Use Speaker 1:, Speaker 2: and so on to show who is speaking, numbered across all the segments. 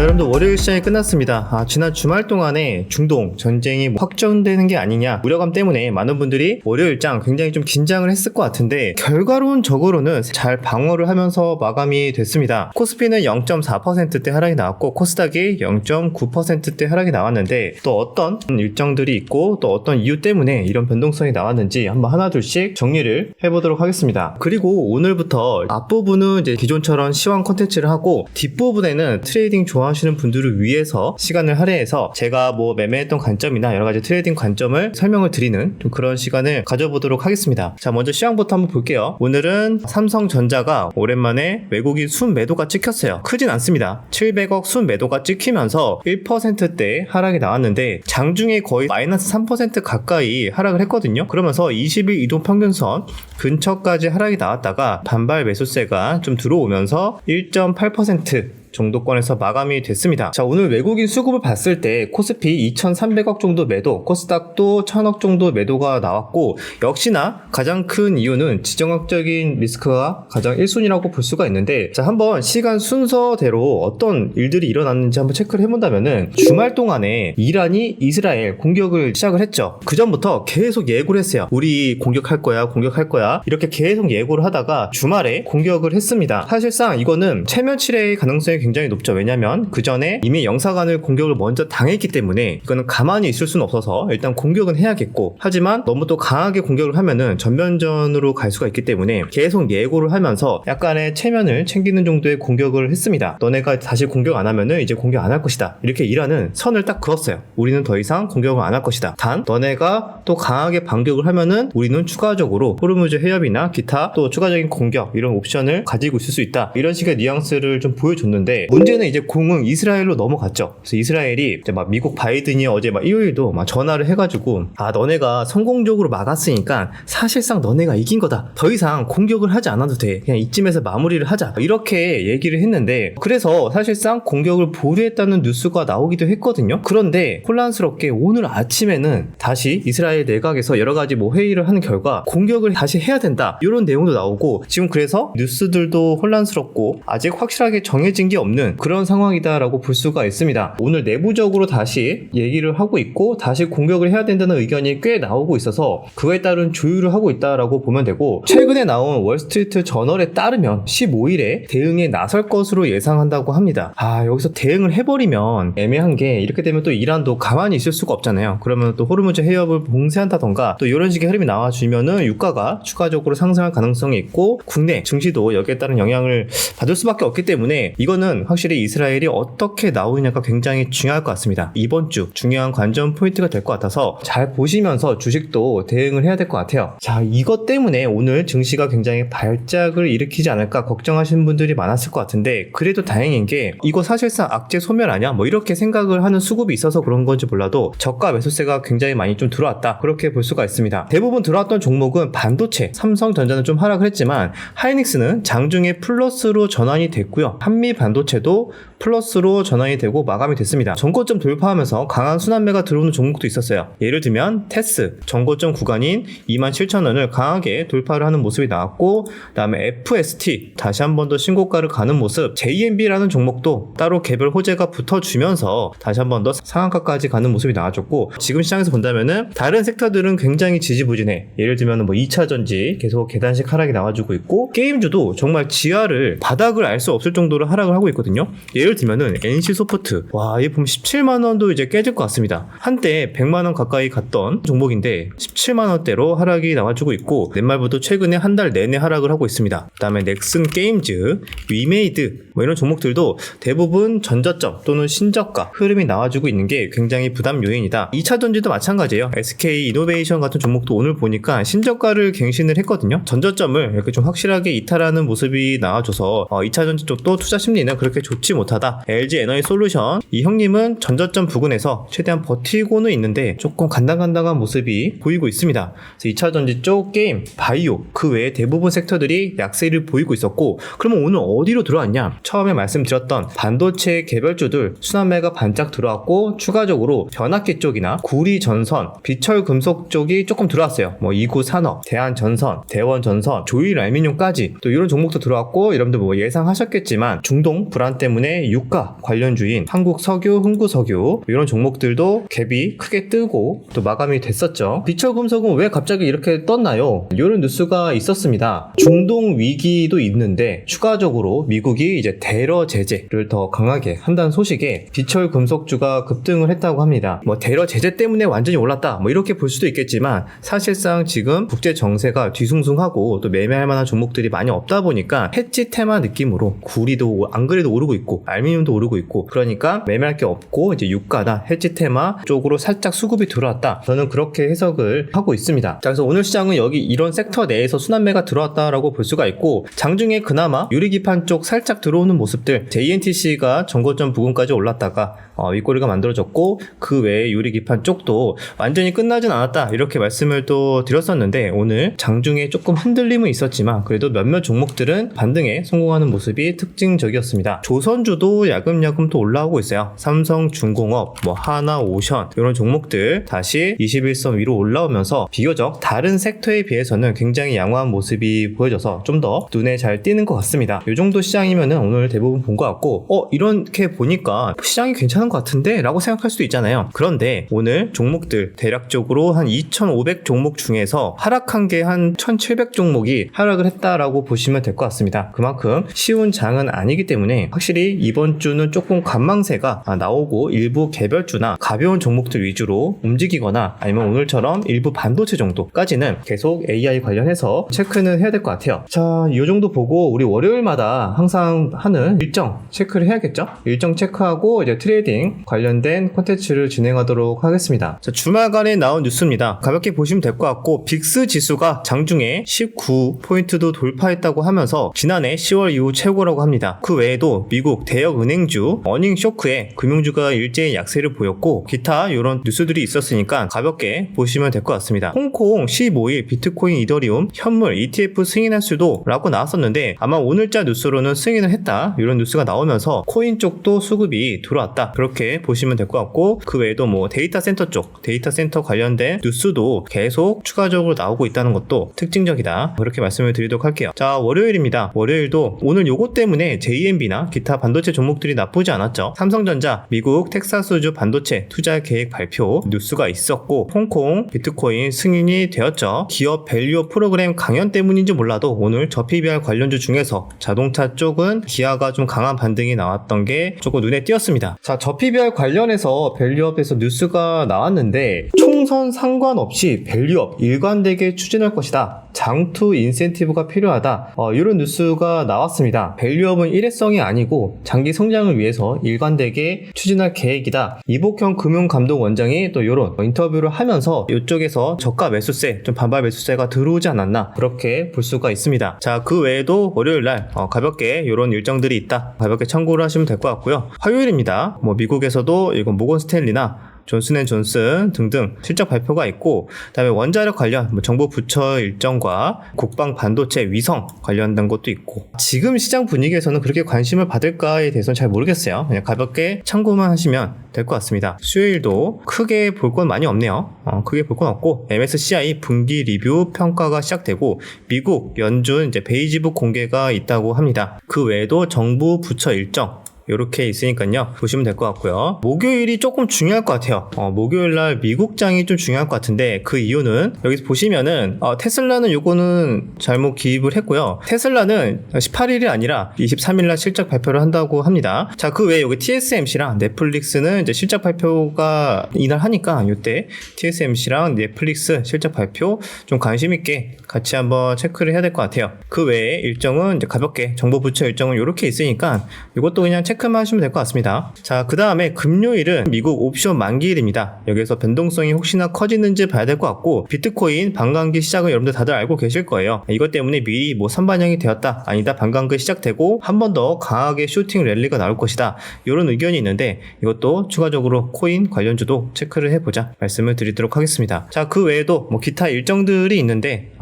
Speaker 1: 여러분들 월요일 시장이 끝났습니다. 지난 주말 동안에 중동 전쟁이 확전되는 게 아니냐 우려감 때문에 많은 분들이 월요일장 굉장히 좀 긴장을 했을 것 같은데 결과론적으로는 잘 방어를 하면서 마감이 됐습니다. 코스피는 0.4%대 하락이 나왔고 코스닥이 0.9%대 하락이 나왔는데 또 어떤 일정들이 있고 또 어떤 이유 때문에 이런 변동성이 나왔는지 한번 하나둘씩 정리를 해보도록 하겠습니다. 그리고 오늘부터 앞부분은 이제 기존처럼 시황 콘텐츠를 하고 뒷부분에는 트레이딩 좋아하시는 분들을 위해서 시간을 할애해서 제가 뭐 매매했던 관점이나 여러가지 트레이딩 관점을 설명을 드리는 좀 그런 시간을 가져보도록 하겠습니다. 자, 먼저 시황부터 한번 볼게요. 오늘은 삼성전자가 오랜만에 외국인 순매도가 찍혔어요. 크진 않습니다. 700억 순매도가 찍히면서 1%대 하락이 나왔는데 장중에 거의 마이너스 3% 가까이 하락을 했거든요. 그러면서 20일 이동평균선 근처까지 하락이 나왔다가 반발 매수세가 좀 들어오면서 1.8% 정도권에서 마감이 됐습니다. 자, 오늘 외국인 수급을 봤을 때 코스피 2,300억 정도 매도, 코스닥도 1,000억 정도 매도가 나왔고 역시나 가장 큰 이유는 지정학적인 리스크가 가장 1순위라고 볼 수가 있는데 자, 한번 시간 순서대로 어떤 일들이 일어났는지 한번 체크를 해본다면은 주말 동안에 이란이 이스라엘 공격을 시작을 했죠. 그 전부터 계속 예고를 했어요. 우리 공격할 거야 이렇게 계속 예고를 하다가 주말에 공격을 했습니다. 사실상 이거는 체면치레의 가능성이 굉장히 높죠. 왜냐면 그 전에 이미 영사관을 공격을 먼저 당했기 때문에 이거는 가만히 있을 수는 없어서 일단 공격은 해야겠고 하지만 너무 또 강하게 공격을 하면은 전면전으로 갈 수가 있기 때문에 계속 예고를 하면서 약간의 체면을 챙기는 정도의 공격을 했습니다. 너네가 다시 공격 안 하면은 이제 공격 안 할 것이다. 이렇게 이란은 선을 딱 그었어요. 우리는 더 이상 공격을 안 할 것이다. 단 너네가 또 강하게 반격을 하면은 우리는 추가적으로 호르무즈 해협이나 기타 또 추가적인 공격 이런 옵션을 가지고 있을 수 있다. 이런 식의 뉘앙스를 좀 보여줬는데 문제는 이제 공은 이스라엘로 넘어갔죠. 그래서 이스라엘이 이제 막 미국 바이든이 어제 막 일요일도 막 전화를 해가지고 너네가 성공적으로 막았으니까 사실상 너네가 이긴 거다. 더 이상 공격을 하지 않아도 돼. 그냥 이쯤에서 마무리를 하자. 이렇게 얘기를 했는데 그래서 사실상 공격을 보류했다는 뉴스가 나오기도 했거든요. 그런데 혼란스럽게 오늘 아침에는 다시 이스라엘 내각에서 여러 가지 뭐 회의를 하는 결과 공격을 다시 해야 된다. 이런 내용도 나오고 지금 그래서 뉴스들도 혼란스럽고 아직 확실하게 정해진 게 없는 그런 상황이다라고 볼 수가 있습니다. 오늘 내부적으로 다시 얘기를 하고 있고 다시 공격을 해야 된다는 의견이 꽤 나오고 있어서 그거에 따른 조율을 하고 있다라고 보면 되고 최근에 나온 월스트리트 저널에 따르면 15일에 대응에 나설 것으로 예상한다고 합니다. 여기서 대응을 해버리면 애매한 게 이렇게 되면 또 이란도 가만히 있을 수가 없잖아요. 그러면 또 호르무즈 해협을 봉쇄한다던가 또 이런 식의 흐름이 나와주면은 유가가 추가적으로 상승할 가능성이 있고 국내 증시도 여기에 따른 영향을 받을 수밖에 없기 때문에 이거는 확실히 이스라엘이 어떻게 나오느냐가 굉장히 중요할 것 같습니다. 이번 주 중요한 관전 포인트가 될 것 같아서 잘 보시면서 주식도 대응을 해야 될 것 같아요. 자, 이것 때문에 오늘 증시가 굉장히 발작을 일으키지 않을까 걱정하시는 분들이 많았을 것 같은데 그래도 다행인 게 이거 사실상 악재 소멸 아니야? 뭐 이렇게 생각을 하는 수급이 있어서 그런 건지 몰라도 저가 매수세가 굉장히 많이 좀 들어왔다. 그렇게 볼 수가 있습니다. 대부분 들어왔던 종목은 반도체, 삼성전자는 좀 하락을 했지만 하이닉스는 장중에 플러스로 전환이 됐고요. 한미 반도체도 플러스로 전환이 되고 마감이 됐습니다. 전고점 돌파하면서 강한 순환매가 들어오는 종목도 있었어요. 예를 들면 테스 전고점 구간인 27,000원을 강하게 돌파를 하는 모습이 나왔고 그 다음에 FST 다시 한 번 더 신고가를 가는 모습, JMB라는 종목도 따로 개별 호재가 붙어주면서 다시 한 번 더 상한가까지 가는 모습이 나와줬고 지금 시장에서 본다면은 다른 섹터들은 굉장히 지지부진해. 예를 들면 뭐 2차전지 계속 계단식 하락이 나와주고 있고 게임주도 정말 지하를 바닥을 알 수 없을 정도로 하락을 하고 있거든요. 예를 들면은 NC소프트 얘 보면 17만원도 이제 깨질 것 같습니다. 한때 100만원 가까이 갔던 종목인데 17만원대로 하락이 나와주고 있고 넷말부도 최근에 한 달 내내 하락을 하고 있습니다. 그 다음에 넥슨 게임즈, 위메이드 뭐 이런 종목들도 대부분 전저점 또는 신저가 흐름이 나와주고 있는 게 굉장히 부담 요인이다. 2차전지도 마찬가지예요. SK 이노베이션 같은 종목도 오늘 보니까 신저가를 갱신을 했거든요. 전저점을 이렇게 좀 확실하게 이탈하는 모습이 나와줘서 2차전지 쪽도 투자 심리는 그렇게 좋지 못하다. LG 에너지 솔루션 이 형님은 전저점 부근에서 최대한 버티고는 있는데 조금 간당간당한 모습이 보이고 있습니다. 그래서 2차전지 쪽 게임, 바이오 그 외에 대부분 섹터들이 약세를 보이고 있었고 그러면 오늘 어디로 들어왔냐? 처음에 말씀드렸던 반도체 개별주들 순환매가 반짝 들어왔고 추가적으로 변압기 쪽이나 구리전선, 비철금속 쪽이 조금 들어왔어요. 뭐 이구산업, 대한전선, 대원전선, 조일알미늄까지 또 이런 종목도 들어왔고 여러분들 뭐 예상하셨겠지만 중동 중동 불안 때문에 유가 관련주인 한국석유, 흥구석유 이런 종목들도 갭이 크게 뜨고 또 마감이 됐었죠. 비철금속은 왜 갑자기 이렇게 떴나요? 이런 뉴스가 있었습니다. 중동 위기도 있는데 추가적으로 미국이 이제 대러 제재를 더 강하게 한다는 소식에 비철금속주가 급등을 했다고 합니다. 뭐 대러 제재 때문에 완전히 올랐다 뭐 이렇게 볼 수도 있겠지만 사실상 지금 국제 정세가 뒤숭숭하고 또 매매할 만한 종목들이 많이 없다 보니까 해지 테마 느낌으로 구리도 안 그래도 오르고 있고 알루미늄도 오르고 있고 그러니까 매매할 게 없고 이제 유가나 해지 테마 쪽으로 살짝 수급이 들어왔다. 저는 그렇게 해석을 하고 있습니다. 자, 그래서 오늘 시장은 여기 이런 섹터 내에서 순환매가 들어왔다라고 볼 수가 있고 장중에 그나마 유리기판 쪽 살짝 들어오는 모습들 JNTC가 전고점 부근까지 올랐다가 윗꼬리가 만들어졌고 그 외에 유리기판 쪽도 완전히 끝나진 않았다 이렇게 말씀을 또 드렸었는데 오늘 장중에 조금 흔들림은 있었지만 그래도 몇몇 종목들은 반등에 성공하는 모습이 특징적이었습니다. 조선주도 야금야금 또 올라오고 있어요. 삼성중공업, 뭐 하나오션 이런 종목들 다시 21선 위로 올라오면서 비교적 다른 섹터에 비해서는 굉장히 양호한 모습이 보여져서 좀 더 눈에 잘 띄는 것 같습니다. 이 정도 시장이면은 오늘 대부분 본 것 같고 이렇게 보니까 시장이 괜찮은 것 같은데 라고 생각할 수도 있잖아요. 그런데 오늘 종목들 대략적으로 한 2,500 종목 중에서 하락한 게 한 1,700 종목이 하락을 했다라고 보시면 될 것 같습니다. 그만큼 쉬운 장은 아니기 때문에 확실히 이번 주는 조금 관망세가 나오고 일부 개별주나 가벼운 종목들 위주로 움직이거나 아니면 오늘처럼 일부 반도체 정도까지는 계속 AI 관련해서 체크는 해야 될 것 같아요. 자, 이 정도 보고 우리 월요일마다 항상 하는 일정 체크를 해야겠죠? 일정 체크하고 이제 트레이딩 관련된 콘텐츠를 진행하도록 하겠습니다. 자, 주말간에 나온 뉴스입니다. 가볍게 보시면 될 것 같고 빅스 지수가 장중에 19포인트도 돌파했다고 하면서 지난해 10월 이후 최고라고 합니다. 그 외에도 미국 대형 은행주 어닝 쇼크에 금융주가 일제히 약세를 보였고 기타 이런 뉴스들이 있었으니까 가볍게 보시면 될 것 같습니다. 홍콩 15일 비트코인 이더리움 현물 ETF 승인할 수도 라고 나왔었는데 아마 오늘자 뉴스로는 승인을 했다 이런 뉴스가 나오면서 코인 쪽도 수급이 들어왔다 그렇게 보시면 될 것 같고 그 외에도 뭐 데이터 센터 쪽 데이터 센터 관련된 뉴스도 계속 추가적으로 나오고 있다는 것도 특징적이다 그렇게 말씀을 드리도록 할게요. 자, 월요일입니다. 월요일도 오늘 요거 때문에 JMB나 기타 반도체 종목들이 나쁘지 않았죠. 삼성전자 미국 텍사스주 반도체 투자 계획 발표 뉴스가 있었고 홍콩 비트코인 승인이 되었죠. 기업 밸류업 프로그램 강연 때문인지 몰라도 오늘 저PBR 관련주 중에서 자동차 쪽은 기아가 좀 강한 반등이 나왔던 게 조금 눈에 띄었습니다. 자, 저PBR 관련해서 밸류업에서 뉴스가 나왔는데 총선 상관없이 밸류업 일관되게 추진할 것이다. 장투 인센티브가 필요하다. 이런 뉴스가 나왔습니다. 밸류업은 일회성이 아니고 장기 성장을 위해서 일관되게 추진할 계획이다. 이복형 금융감독원장이 또 이런 인터뷰를 하면서 이쪽에서 저가 매수세, 좀 반발 매수세가 들어오지 않았나 그렇게 볼 수가 있습니다. 자, 그 외에도 월요일날 가볍게 이런 일정들이 있다. 가볍게 참고를 하시면 될 것 같고요. 화요일입니다. 뭐 미국에서도 이건 모건 스탠리나 존슨앤존슨 등등 실적 발표가 있고 그다음에 원자력 관련 정부 부처 일정과 국방 반도체 위성 관련된 것도 있고 지금 시장 분위기에서는 그렇게 관심을 받을까에 대해서는 잘 모르겠어요. 그냥 가볍게 참고만 하시면 될 것 같습니다. 수요일도 크게 볼 건 많이 없네요. 크게 볼 건 없고 MSCI 분기 리뷰 평가가 시작되고 미국 연준 이제 베이지북 공개가 있다고 합니다. 그 외에도 정부 부처 일정 이렇게 있으니까요 보시면 될 것 같고요. 목요일이 조금 중요할 것 같아요. 목요일날 미국장이 좀 중요할 것 같은데 그 이유는 여기서 보시면은 테슬라는 요거는 잘못 기입을 했고요. 테슬라는 18일이 아니라 23일날 실적 발표를 한다고 합니다. 자, 그 외에 여기 TSMC랑 넷플릭스는 이제 실적 발표가 이날 하니까 이때 TSMC랑 넷플릭스 실적 발표 좀 관심 있게 같이 한번 체크를 해야 될 것 같아요. 그 외에 일정은 이제 가볍게 정부 부처 일정은 이렇게 있으니까 이것도 그냥 체크만 하시면 될 것 같습니다. 자, 그 다음에 금요일은 미국 옵션 만기일입니다. 여기서 변동성이 혹시나 커지는지 봐야 될 것 같고 비트코인 반감기 시작은 여러분들 다들 알고 계실 거예요. 이것 때문에 미리 뭐 선반영이 되었다 아니다 반감기 시작되고 한 번 더 강하게 슈팅 랠리가 나올 것이다 이런 의견이 있는데 이것도 추가적으로 코인 관련주도 체크를 해보자 말씀을 드리도록 하겠습니다. 자, 그 외에도 뭐 기타 일정들이 있는데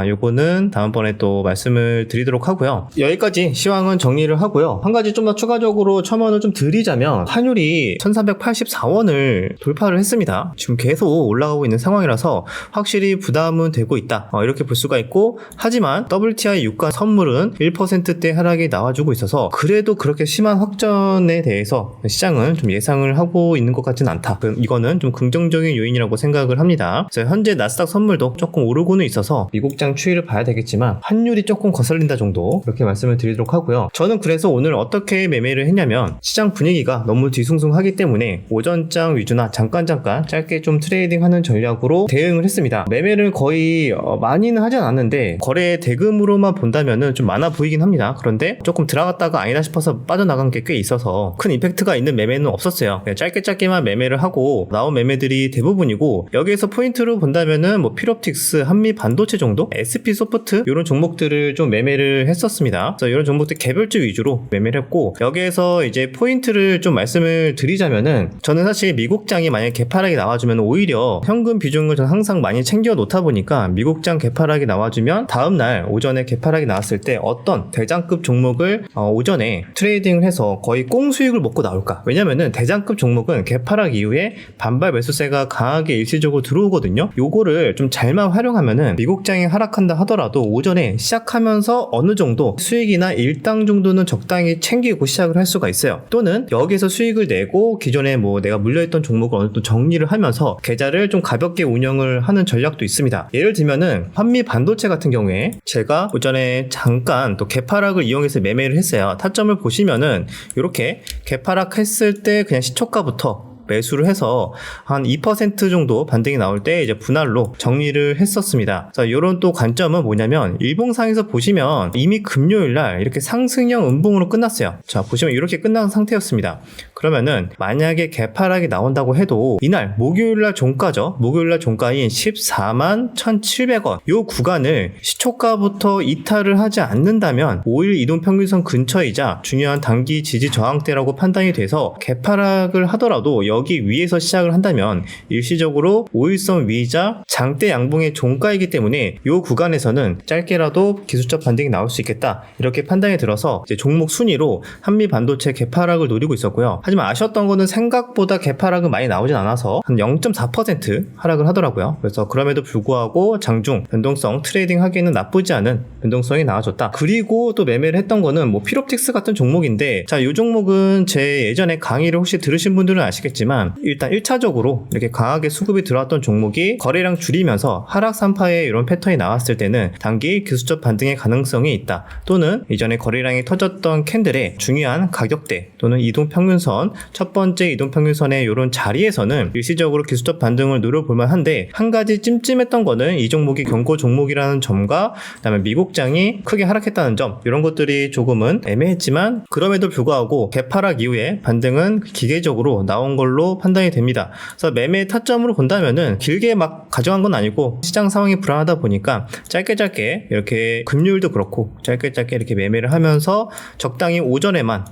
Speaker 1: 요거는 다음번에 또 말씀을 드리도록 하고요. 여기까지 시황은 정리를 하고요. 한 가지 좀 더 추가적으로 추가적으로 첨언을 좀 드리자면 환율이 1384원을 돌파를 했습니다. 지금 계속 올라가고 있는 상황이라서 확실히 부담은 되고 있다, 이렇게 볼 수가 있고, 하지만 WTI 유가 선물은 1%대 하락이 나와주고 있어서 그래도 그렇게 심한 확전에 대해서 시장은 좀 예상을 하고 있는 것 같지는 않다. 이거는 좀 긍정적인 요인이라고 생각을 합니다. 그래서 현재 나스닥 선물도 조금 오르고는 있어서 미국장 추이를 봐야 되겠지만 환율이 조금 거슬린다 정도, 그렇게 말씀을 드리도록 하고요. 저는 그래서 오늘 어떻게 매매를 했냐면, 시장 분위기가 너무 뒤숭숭하기 때문에 오전장 위주나 잠깐 짧게 좀 트레이딩하는 전략으로 대응을 했습니다. 매매를 거의 많이는 하진 않았는데 거래 대금으로만 본다면은 좀 많아 보이긴 합니다. 그런데 조금 들어갔다가 아니다 싶어서 빠져나간 게 꽤 있어서 큰 임팩트가 있는 매매는 없었어요. 그냥 짧게만 매매를 하고 나온 매매들이 대부분이고, 여기에서 포인트로 본다면은 뭐 필옵틱스, 한미 반도체 정도, SP 소프트 이런 종목들을 좀 매매를 했었습니다. 그래서 이런 종목들 개별주 위주로 매매를 했고, 여기에서 이제 포인트를 좀 말씀을 드리자면은, 저는 사실 미국장이 만약에 개파락이 나와주면 오히려 현금 비중을 저는 항상 많이 챙겨 놓다 보니까 미국장 개파락이 나와주면 다음날 오전에 개파락이 나왔을 때 어떤 대장급 종목을 오전에 트레이딩을 해서 거의 꽁수익을 먹고 나올까. 왜냐면은 대장급 종목은 개파락 이후에 반발 매수세가 강하게 일시적으로 들어오거든요. 요거를 좀 잘만 활용하면은 미국장이 하락한다 하더라도 오전에 시작하면서 어느 정도 수익이나 일당 정도는 적당히 챙기고 시작을 할 수가 있어요. 또는 여기서 수익을 내고 기존에 뭐 내가 물려있던 종목을 어느 정도 정리를 하면서 계좌를 좀 가볍게 운영을 하는 전략도 있습니다. 예를 들면은 한미 반도체 같은 경우에 제가 오전에 잠깐 또 개파락을 이용해서 매매를 했어요. 타점을 보시면은 이렇게 개파락 했을 때 그냥 시초가부터 매수를 해서 한 2% 정도 반등이 나올 때 이제 분할로 정리를 했었습니다. 자, 이런 또 관점은 뭐냐면, 일봉상에서 보시면 이미 금요일날 이렇게 상승형 음봉으로 끝났어요. 자, 보시면 이렇게 끝난 상태였습니다. 그러면은 만약에 개파락이 나온다고 해도 이날 목요일날 종가죠. 목요일날 종가인 14만 1,700원 요 구간을 시초가부터 이탈을 하지 않는다면 5일 이동평균선 근처이자 중요한 단기 지지 저항대라고 판단이 돼서 개파락을 하더라도 여기 위에서 시작을 한다면 일시적으로 5일선 위이자 장대 양봉의 종가이기 때문에 이 구간에서는 짧게라도 기술적 반등이 나올 수 있겠다, 이렇게 판단이 들어서 이제 종목 순위로 한미 반도체 개파락을 노리고 있었고요. 하지만 아쉬웠던 거는 생각보다 개파락은 많이 나오진 않아서 한 0.4% 하락을 하더라고요. 그래서 그럼에도 불구하고 장중 변동성 트레이딩 하기에는 나쁘지 않은 변동성이 나와줬다. 그리고 또 매매를 했던 거는 뭐 필옵틱스 같은 종목인데, 자, 이 종목은 제 예전에 강의를 혹시 들으신 분들은 아시겠지만 일단 1차적으로 이렇게 강하게 수급이 들어왔던 종목이 거래량 줄이면서 하락 산파의 이런 패턴이 나왔을 때는 단기 기술적 반등의 가능성이 있다. 또는 이전에 거래량이 터졌던 캔들의 중요한 가격대 또는 이동평균선, 첫 번째 이동평균선의 이런 자리에서는 일시적으로 기술적 반등을 노려볼만 한데, 한 가지 찜찜했던 거는 이 종목이 경고 종목이라는 점과 그다음에 미국장이 크게 하락했다는 점, 이런 것들이 조금은 애매했지만 그럼에도 불구하고 개파락 이후에 반등은 기계적으로 나온 걸로 판단이 됩니다. 그래서 매매 타점으로 본다면은 길게 막 가져간 건 아니고 시장 상황이 불안하다 보니까 짧게 이렇게 금요일도 그렇고 짧게 이렇게 매매를 하면서 적당히 오전에만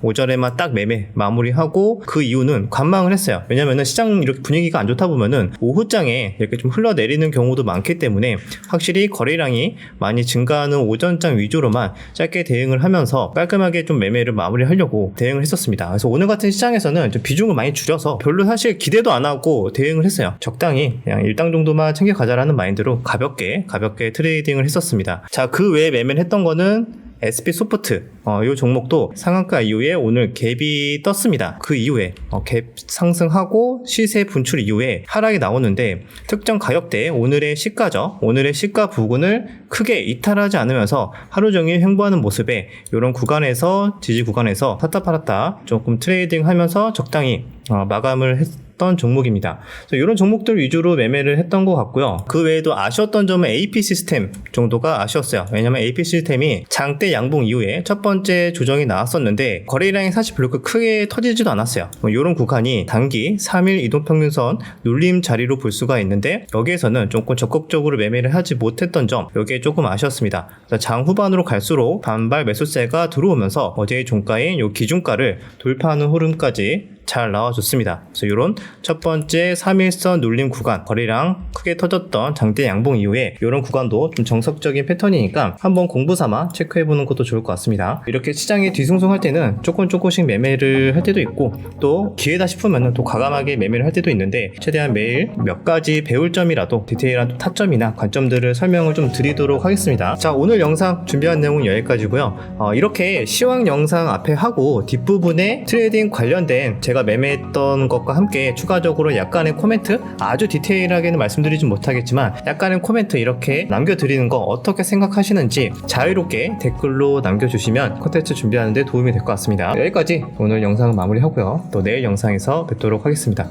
Speaker 1: 딱 매매 마무리하고, 그 이유는 관망을 했어요. 왜냐면은 시장 이렇게 분위기가 안 좋다 보면은 오후장에 이렇게 좀 흘러내리는 경우도 많기 때문에 확실히 거래량이 많이 증가하는 오전장 위주로만 짧게 대응을 하면서 깔끔하게 좀 매매를 마무리하려고 대응을 했었습니다. 그래서 오늘 같은 시장에서는 좀 비중을 많이 줄여서 별로 사실 기대도 안 하고 대응을 했어요. 적당히 그냥 일당 정도만 챙겨가자라는 마인드로 가볍게 트레이딩을 했었습니다. 자, 그 외에 매매를 했던 거는 SP 소프트, 이 종목도 상한가 이후에 오늘 갭이 떴습니다. 그 이후에 갭 상승하고 시세 분출 이후에 하락이 나오는데, 특정 가격대에 오늘의 시가죠. 오늘의 시가 부근을 크게 이탈하지 않으면서 하루 종일 횡보하는 모습에 이런 구간에서, 지지 구간에서 샀다 팔았다 조금 트레이딩 하면서 적당히 마감을 했던 종목입니다. 이런 종목들 위주로 매매를 했던 것 같고요. 그 외에도 아쉬웠던 점은 AP 시스템 정도가 아쉬웠어요. 왜냐면 AP 시스템이 장대 양봉 이후에 첫 번째 조정이 나왔었는데 거래량이 사실 별로 크게 터지지도 않았어요. 이런 구간이 단기 3일 이동평균선 눌림 자리로 볼 수가 있는데, 여기에서는 조금 적극적으로 매매를 하지 못했던 점, 여기에 조금 아쉬웠습니다. 장 후반으로 갈수록 반발 매수세가 들어오면서 어제의 종가인 요 기준가를 돌파하는 흐름까지 잘 나와줬습니다. 그래서 이런 첫 번째 3일선 눌림 구간, 거래량 크게 터졌던 장대 양봉 이후에 이런 구간도 좀 정석적인 패턴이니까 한번 공부 삼아 체크해보는 것도 좋을 것 같습니다. 이렇게 시장이 뒤숭숭할 때는 조금씩 매매를 할 때도 있고, 또 기회다 싶으면 또 과감하게 매매를 할 때도 있는데, 최대한 매일 몇 가지 배울 점이라도 디테일한 타점이나 관점들을 설명을 좀 드리도록 하겠습니다. 자, 오늘 영상 준비한 내용은 여기까지고요. 이렇게 시황 영상 앞에 하고 뒷부분에 트레이딩 관련된 제가 매매했던 것과 함께 추가적으로 약간의 코멘트, 아주 디테일하게는 말씀드리진 못하겠지만 약간의 코멘트 이렇게 남겨드리는 거 어떻게 생각하시는지 자유롭게 댓글로 남겨주시면 콘텐츠 준비하는 데 도움이 될 것 같습니다. 여기까지 오늘 영상은 마무리하고요. 또 내일 영상에서 뵙도록 하겠습니다.